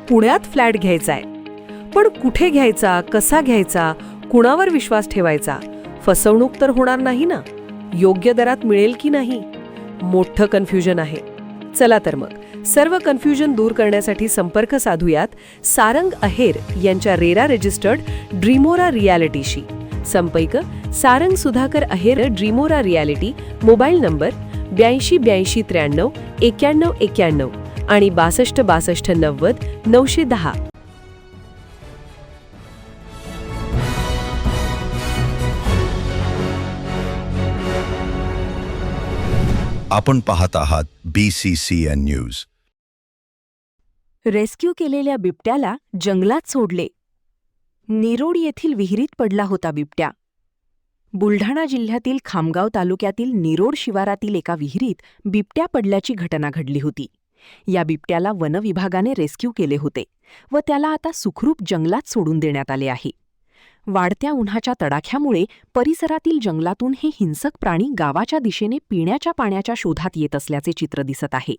पुण्यात फ्लॅट घ्यायचाय. पण कुठे घ्यायचा, कसा घ्यायचा, कुणावर विश्वास ठेवायचा? फसवणूक तर होणार नाही ना? योग्य दरात मिळेल की नाही? मोठं कन्फ्युजन आहे. चला तर मग सर्व कन्फ्युजन दूर करण्यासाठी संपर्क साधूयात सारंग अहेर यांच्या रेरा रजिस्टर्ड ड्रीमोरा रियालिटीशी. संपर्क सारंग सुधाकर अहेर, ड्रीमोरा रियालिटी. मोबाईल नंबर 82 82 93 91 91 आणि 62 62 90 910. आपण पाहत आहात BCCN न्यूज. रेस्क्यू केलेल्या बिबट्याला जंगलात सोडले. निरोड येथील विहिरीत पडला होता बिबट्या. बुलढाणा जिल्ह्यातील खामगाव तालुक्यातील निरोड शिवारातील एका विहिरीत बिबट्या पडल्याची घटना घडली होती. या बिबट्याला वनविभागाने रेस्क्यू केले होते व त्याला आता सुखरूप जंगलात सोडून देण्यात आले आहे. वाढत्या उन्हाच्या तडाख्यामुळे परिसरातील जंगलातून हे हिंसक प्राणी गावाच्या दिशेने पिण्याच्या पाण्याच्या शोधात येत असल्याचे चित्र दिसत आहे.